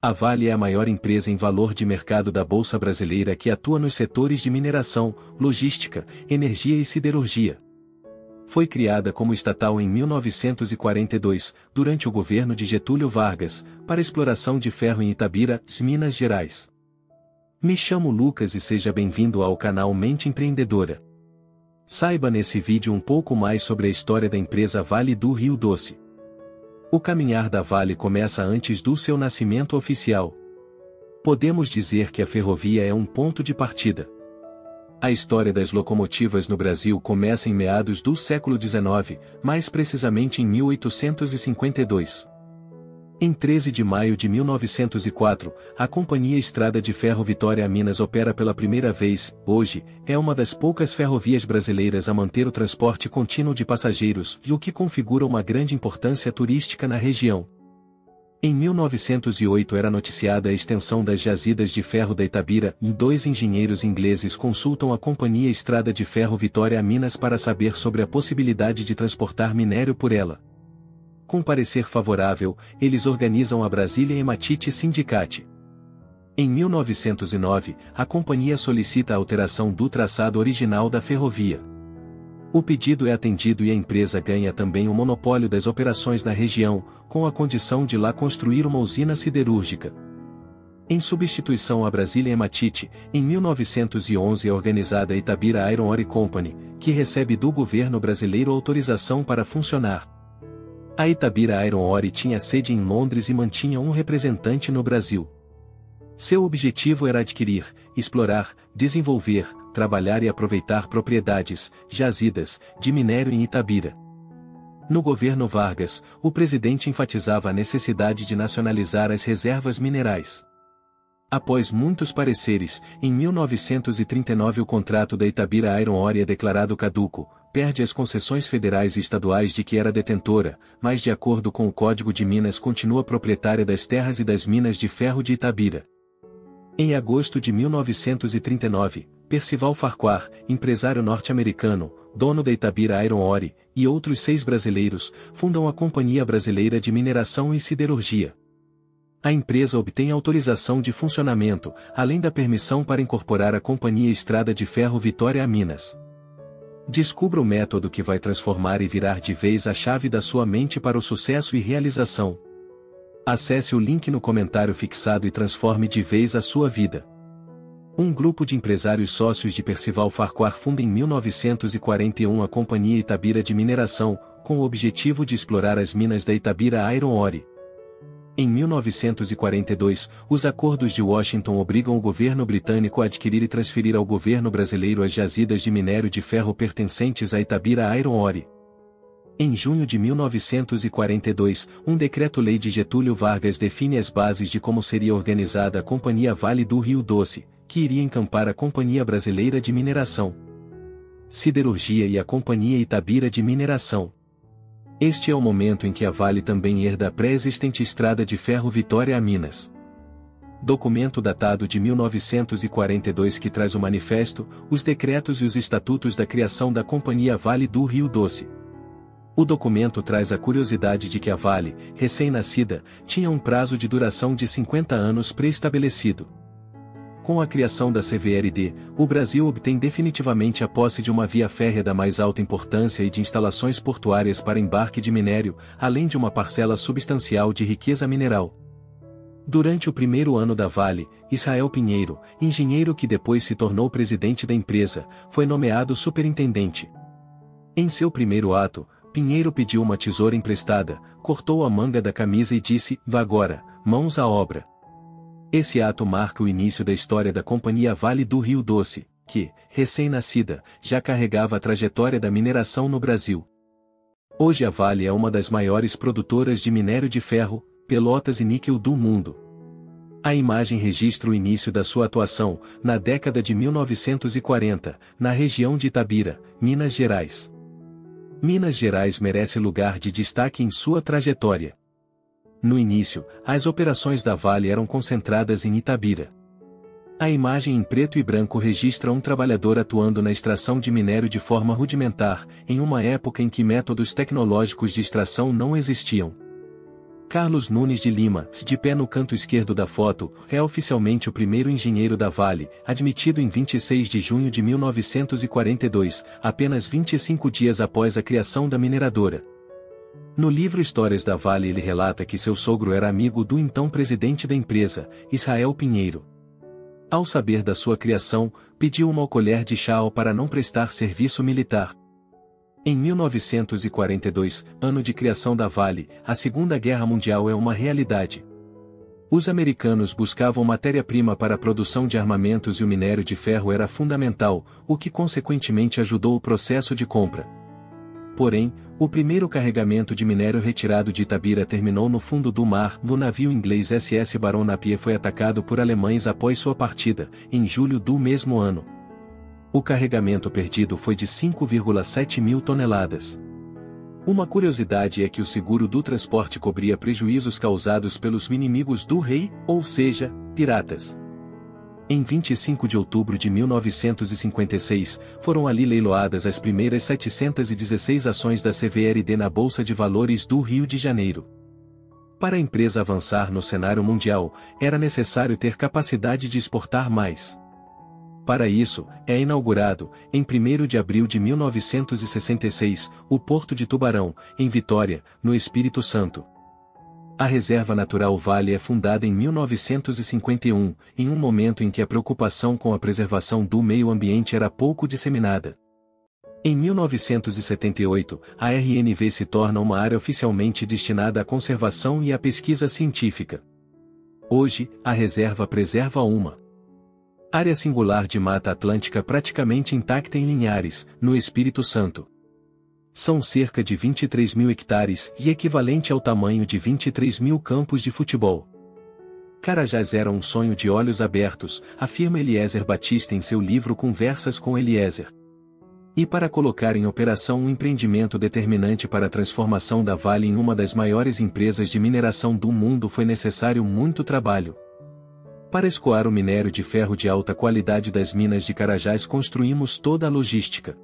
A Vale é a maior empresa em valor de mercado da Bolsa Brasileira que atua nos setores de mineração, logística, energia e siderurgia. Foi criada como estatal em 1942, durante o governo de Getúlio Vargas, para exploração de ferro em Itabira, Minas Gerais. Me chamo Lucas e seja bem-vindo ao canal Mente Empreendedora. Saiba nesse vídeo um pouco mais sobre a história da empresa Vale do Rio Doce. O caminhar da Vale começa antes do seu nascimento oficial. Podemos dizer que a ferrovia é um ponto de partida. A história das locomotivas no Brasil começa em meados do século XIX, mais precisamente em 1852. Em 13 de maio de 1904, a Companhia Estrada de Ferro Vitória Minas opera pela primeira vez. Hoje, é uma das poucas ferrovias brasileiras a manter o transporte contínuo de passageiros, e o que configura uma grande importância turística na região. Em 1908 era noticiada a extensão das jazidas de ferro da Itabira, e 2 engenheiros ingleses consultam a Companhia Estrada de Ferro Vitória Minas para saber sobre a possibilidade de transportar minério por ela. Com parecer favorável, eles organizam a Brasília Hematite Syndicate. Em 1909, a companhia solicita a alteração do traçado original da ferrovia. O pedido é atendido e a empresa ganha também o monopólio das operações na região, com a condição de lá construir uma usina siderúrgica. Em substituição à Brasília Hematite, em 1911 é organizada a Itabira Iron Ore Company, que recebe do governo brasileiro autorização para funcionar. A Itabira Iron Ore tinha sede em Londres e mantinha um representante no Brasil. Seu objetivo era adquirir, explorar, desenvolver, trabalhar e aproveitar propriedades, jazidas, de minério em Itabira. No governo Vargas, o presidente enfatizava a necessidade de nacionalizar as reservas minerais. Após muitos pareceres, em 1939 o contrato da Itabira Iron Ore é declarado caduco, perde as concessões federais e estaduais de que era detentora, mas de acordo com o Código de Minas continua proprietária das terras e das minas de ferro de Itabira. Em agosto de 1939, Percival Farquhar, empresário norte-americano, dono da Itabira Iron Ore, e outros 6 brasileiros, fundam a Companhia Brasileira de Mineração e Siderurgia. A empresa obtém autorização de funcionamento, além da permissão para incorporar a Companhia Estrada de Ferro Vitória a Minas. Descubra o método que vai transformar e virar de vez a chave da sua mente para o sucesso e realização. Acesse o link no comentário fixado e transforme de vez a sua vida. Um grupo de empresários sócios de Percival Farquhar funda em 1941 a Companhia Itabira de Mineração, com o objetivo de explorar as minas da Itabira Iron Ore. Em 1942, os acordos de Washington obrigam o governo britânico a adquirir e transferir ao governo brasileiro as jazidas de minério de ferro pertencentes à Itabira Iron Ore. Em junho de 1942, um decreto-lei de Getúlio Vargas define as bases de como seria organizada a Companhia Vale do Rio Doce, que iria encampar a Companhia Brasileira de Mineração, Siderurgia e a Companhia Itabira de Mineração. Este é o momento em que a Vale também herda a pré-existente Estrada de Ferro Vitória a Minas. Documento datado de 1942 que traz o manifesto, os decretos e os estatutos da criação da Companhia Vale do Rio Doce. O documento traz a curiosidade de que a Vale, recém-nascida, tinha um prazo de duração de 50 anos pré-estabelecido. Com a criação da CVLD, o Brasil obtém definitivamente a posse de uma via férrea da mais alta importância e de instalações portuárias para embarque de minério, além de uma parcela substancial de riqueza mineral. Durante o primeiro ano da Vale, Israel Pinheiro, engenheiro que depois se tornou presidente da empresa, foi nomeado superintendente. Em seu primeiro ato, Pinheiro pediu uma tesoura emprestada, cortou a manga da camisa e disse: "Vá agora, mãos à obra." Esse ato marca o início da história da Companhia Vale do Rio Doce, que, recém-nascida, já carregava a trajetória da mineração no Brasil. Hoje a Vale é uma das maiores produtoras de minério de ferro, pelotas e níquel do mundo. A imagem registra o início da sua atuação, na década de 1940, na região de Itabira, Minas Gerais. Minas Gerais merece lugar de destaque em sua trajetória. No início, as operações da Vale eram concentradas em Itabira. A imagem em preto e branco registra um trabalhador atuando na extração de minério de forma rudimentar, em uma época em que métodos tecnológicos de extração não existiam. Carlos Nunes de Lima, de pé no canto esquerdo da foto, é oficialmente o primeiro engenheiro da Vale, admitido em 26 de junho de 1942, apenas 25 dias após a criação da mineradora. No livro Histórias da Vale ele relata que seu sogro era amigo do então presidente da empresa, Israel Pinheiro. Ao saber da sua criação, pediu uma colher de chá para não prestar serviço militar. Em 1942, ano de criação da Vale, a Segunda Guerra Mundial é uma realidade. Os americanos buscavam matéria-prima para a produção de armamentos e o minério de ferro era fundamental, o que consequentemente ajudou o processo de compra. Porém, o primeiro carregamento de minério retirado de Itabira terminou no fundo do mar. O navio inglês SS Baron Napier foi atacado por alemães após sua partida, em julho do mesmo ano. O carregamento perdido foi de 5,7 mil toneladas. Uma curiosidade é que o seguro do transporte cobria prejuízos causados pelos inimigos do rei, ou seja, piratas. Em 25 de outubro de 1956, foram ali leiloadas as primeiras 716 ações da CVRD na Bolsa de Valores do Rio de Janeiro. Para a empresa avançar no cenário mundial, era necessário ter capacidade de exportar mais. Para isso, é inaugurado, em 1º de abril de 1966, o Porto de Tubarão, em Vitória, no Espírito Santo. A Reserva Natural Vale é fundada em 1951, em um momento em que a preocupação com a preservação do meio ambiente era pouco disseminada. Em 1978, a RNV se torna uma área oficialmente destinada à conservação e à pesquisa científica. Hoje, a reserva preserva uma área singular de Mata Atlântica praticamente intacta em Linhares, no Espírito Santo. São cerca de 23 mil hectares e equivalente ao tamanho de 23 mil campos de futebol. Carajás era um sonho de olhos abertos, afirma Eliezer Batista em seu livro Conversas com Eliezer. E para colocar em operação um empreendimento determinante para a transformação da Vale em uma das maiores empresas de mineração do mundo foi necessário muito trabalho. Para escoar o minério de ferro de alta qualidade das minas de Carajás construímos toda a logística.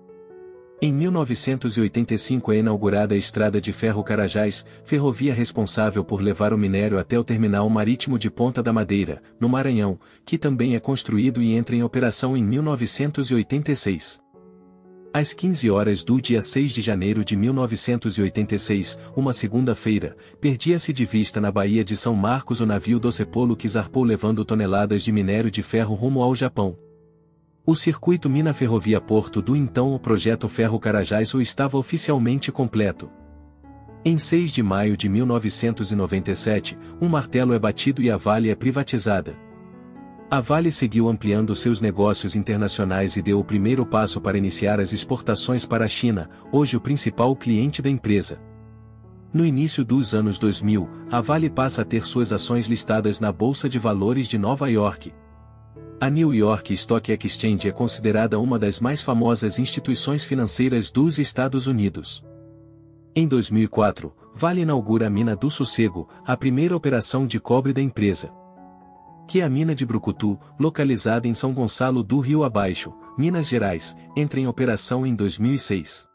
Em 1985 é inaugurada a Estrada de Ferro Carajás, ferrovia responsável por levar o minério até o terminal marítimo de Ponta da Madeira, no Maranhão, que também é construído e entra em operação em 1986. Às 15 horas do dia 6 de janeiro de 1986, uma segunda-feira, perdia-se de vista na Baía de São Marcos o navio Docepolo que zarpou levando toneladas de minério de ferro rumo ao Japão. O circuito Mina Ferrovia Porto do então o projeto Ferro Carajás estava oficialmente completo. Em 6 de maio de 1997, um martelo é batido e a Vale é privatizada. A Vale seguiu ampliando seus negócios internacionais e deu o primeiro passo para iniciar as exportações para a China, hoje o principal cliente da empresa. No início dos anos 2000, a Vale passa a ter suas ações listadas na Bolsa de Valores de Nova York. A New York Stock Exchange é considerada uma das mais famosas instituições financeiras dos Estados Unidos. Em 2004, Vale inaugura a Mina do Sossego, a primeira operação de cobre da empresa. Que a mina de Brucutu, localizada em São Gonçalo do Rio Abaixo, Minas Gerais, entra em operação em 2006.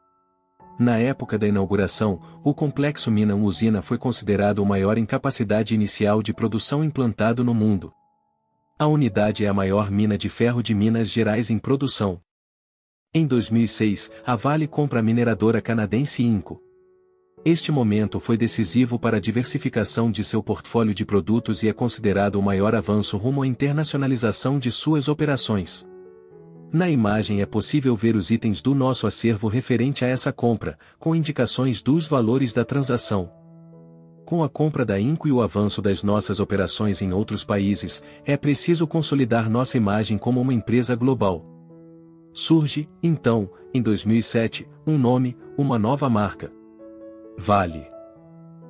Na época da inauguração, o complexo Mina-Usina foi considerado o maior em capacidade inicial de produção implantado no mundo. A unidade é a maior mina de ferro de Minas Gerais em produção. Em 2006, a Vale compra a mineradora canadense Inco. Este momento foi decisivo para a diversificação de seu portfólio de produtos e é considerado o maior avanço rumo à internacionalização de suas operações. Na imagem é possível ver os itens do nosso acervo referente a essa compra, com indicações dos valores da transação. Com a compra da Inco e o avanço das nossas operações em outros países, é preciso consolidar nossa imagem como uma empresa global. Surge, então, em 2007, um nome, uma nova marca. Vale.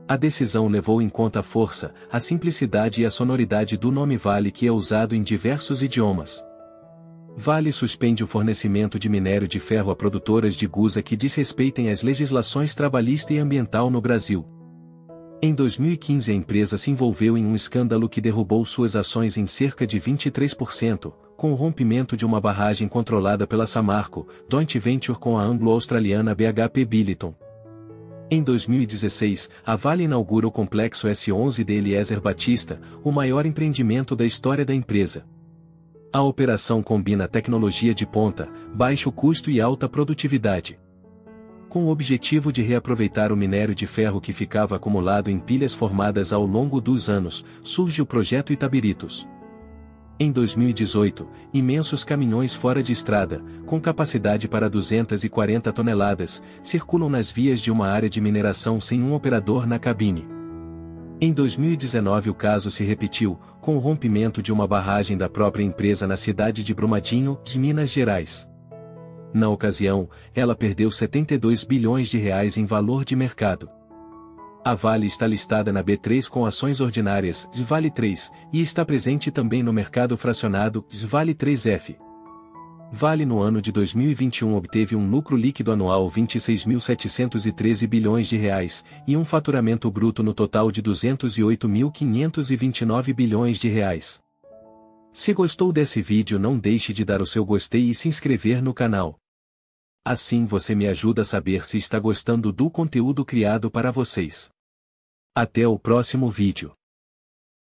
A decisão levou em conta a força, a simplicidade e a sonoridade do nome Vale que é usado em diversos idiomas. Vale suspende o fornecimento de minério de ferro a produtoras de gusa que desrespeitem as legislações trabalhista e ambiental no Brasil. Em 2015 a empresa se envolveu em um escândalo que derrubou suas ações em cerca de 23%, com o rompimento de uma barragem controlada pela Samarco, joint venture com a anglo-australiana BHP Billiton. Em 2016, a Vale inaugura o Complexo S11 de Eliezer Batista, o maior empreendimento da história da empresa. A operação combina tecnologia de ponta, baixo custo e alta produtividade. Com o objetivo de reaproveitar o minério de ferro que ficava acumulado em pilhas formadas ao longo dos anos, surge o projeto Itabiritos. Em 2018, imensos caminhões fora de estrada, com capacidade para 240 toneladas, circulam nas vias de uma área de mineração sem um operador na cabine. Em 2019 o caso se repetiu, com o rompimento de uma barragem da própria empresa na cidade de Brumadinho, Minas Gerais. Na ocasião, ela perdeu 72 bilhões de reais em valor de mercado. A Vale está listada na B3 com ações ordinárias, Vale 3, e está presente também no mercado fracionado, Vale 3F. Vale no ano de 2021 obteve um lucro líquido anual 26.713 bilhões de reais, e um faturamento bruto no total de 208.529 bilhões de reais. Se gostou desse vídeo, não deixe de dar o seu gostei e se inscrever no canal. Assim você me ajuda a saber se está gostando do conteúdo criado para vocês. Até o próximo vídeo.